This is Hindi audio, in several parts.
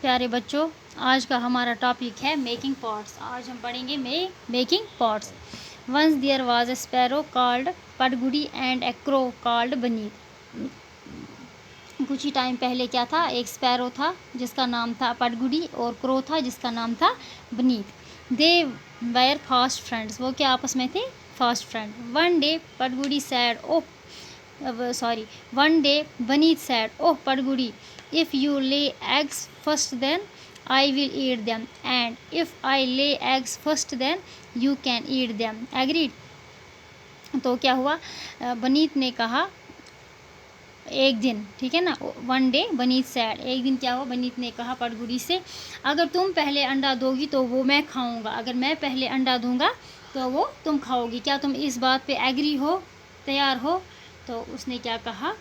प्यारे बच्चों, आज का हमारा टॉपिक है मेकिंग पॉट्स। आज हम पढ़ेंगे making pots. Once there was a sparrow called Padgudi and a crow called Baneet. कुछ ही टाइम पहले क्या था, एक स्पैरो था जिसका नाम था पडगुडी और क्रो था जिसका नाम था Baneet. They were fast friends, वो क्या आपस में थे, fast friend. One day Padgudi said one day Baneet said, "Oh Padgudi, if you lay eggs first then I will eat them, and if I lay eggs first then you can eat them." Agreed? तो क्या हुआ, बनीत ने कहा एक दिन, ठीक है ना, वन डे बनीत सैड, एक दिन क्या हुआ, बनीत ने कहा पडगुडी से, अगर तुम पहले अंडा दोगी तो वो मैं खाऊंगा, अगर मैं पहले अंडा दूंगा तो वो तुम खाओगी। क्या तुम इस बात पे एग्री हो, तैयार हो? तो उसने क्या कहा,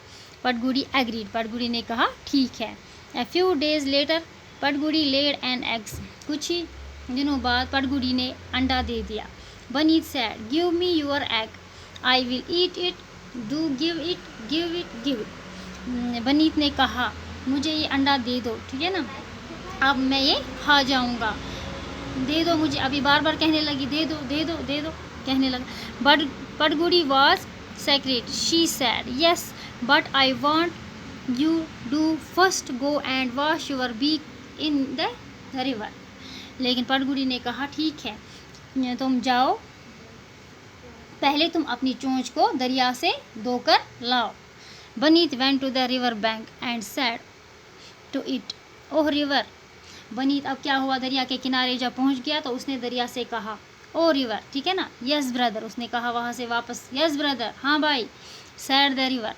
पडगुडी एग्रीड, पडगुडी ने कहा ठीक है। A few days later Padgudi laid an eggs, कुछ ही दिनों बाद पडगुडी ने अंडा दे दिया। Baneet said, give me your egg, I will eat it, do give it. Baneet ने कहा मुझे ये अंडा दे दो, ठीक है ना, अब मैं ये खा जाऊंगा, दे दो मुझे। अभी बार बार कहने लगी दे दो दे दो दे दो कहने लगा। But Padgudi was secret, she said, yes but I want you do first go and wash your beak in the river. लेकिन पडगुडी ने कहा ठीक है, तुम जाओ, पहले तुम अपनी चोंच को दरिया से धोकर लाओ। Baneet went to the river bank and said to it, oh river. Baneet अब क्या हुआ, दरिया के किनारे जब पहुंच गया तो उसने दरिया से कहा, ओ रिवर, ठीक है ना, यस ब्रदर, उसने कहा वहाँ से वापस, यस ब्रदर, हाँ भाई। Said the river.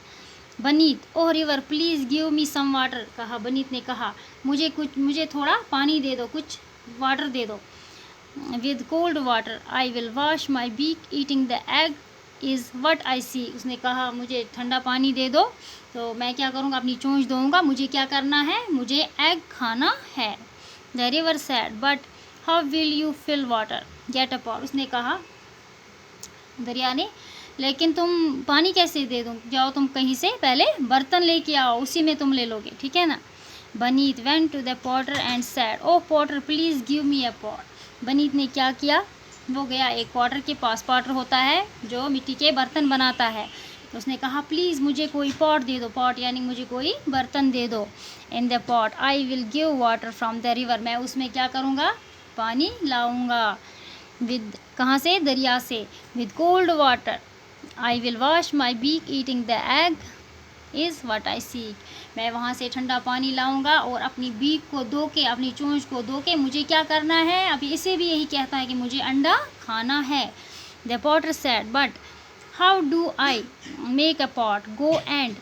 Baneet, oh river please give me some water, कहा बनीत ने कहा मुझे थोड़ा पानी दे दो, कुछ वाटर दे दो। With cold water I will wash my beak eating the egg is what I see, उसने कहा मुझे ठंडा पानी दे दो तो मैं क्या करूँगा, अपनी चोंच धोऊंगा, मुझे क्या करना है, मुझे एग खाना है। The river said, but how will you fill water, get a pot, उसने कहा दरिया ने, लेकिन तुम पानी कैसे दे दूँ, जाओ तुम कहीं से पहले बर्तन लेके आओ, उसी में तुम ले लोगे, ठीक है ना। Baneet went to the potter and said, O potter please give me a pot. Baneet ने क्या किया, वो गया एक पॉटर के पास, पॉटर होता है जो मिट्टी के बर्तन बनाता है, तो उसने कहा प्लीज़ मुझे कोई पॉट दे दो, पॉट यानी मुझे कोई बर्तन दे दो। इन the pot I will give water from the river, मैं उसमें क्या करूँगा, पानी लाऊंगा। विद, कहाँ से, दरिया से। With cold water I will wash my beak eating the egg is what I seek, मैं वहाँ से ठंडा पानी लाऊंगा और अपनी बीक को धो के, अपनी चोंच को धो के मुझे क्या करना है, अभी इसे भी यही कहता है कि मुझे अंडा खाना है। The potter said, but how do I make a pot, go and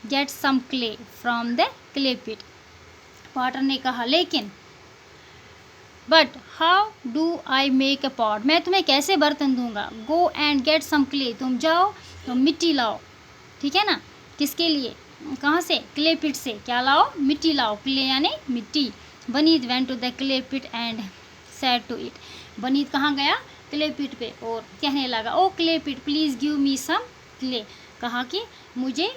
get some clay from the clay pit. Potter ने कहा लेकिन, but how do I make a pot, मैं तुम्हें कैसे बर्तन दूंगा, go and get some clay, तुम जाओ तुम मिट्टी लाओ, ठीक है ना, किसके लिए, कहाँ से, क्ले पिट से, क्या लाओ, मिट्टी लाओ, क्ले यानी मिट्टी। Baneet went to the clay pit and said to it, Baneet कहाँ गया, क्ले पिट पे, और कहने लगा, O clay pit please give me some clay, कहा कि मुझे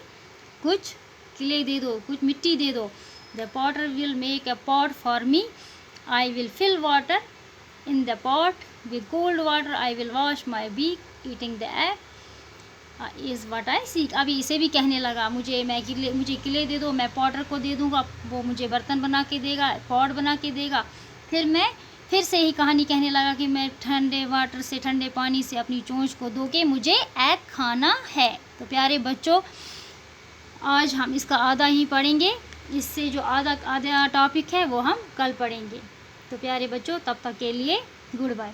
कुछ क्ले दे दो, कुछ मिट्टी दे दो। The potter will make a pot for me, I will fill water in the pot, with cold water I will wash my beak eating the egg is what I seek. अभी इसे भी कहने लगा मुझे किले दे दो, मैं पॉटर को दे दूँगा, वो मुझे बर्तन बना के देगा, पॉट बना के देगा। फिर से ही कहानी कहने लगा कि मैं ठंडे वाटर से, ठंडे पानी से अपनी चोंच को धो के मुझे एग खाना है। तो प्यारे बच्चों, आज हम इसका आधा ही पढ़ेंगे, इससे जो आधा टॉपिक है वो हम कल पढ़ेंगे। तो प्यारे बच्चों, तब तक के लिए गुड बाय।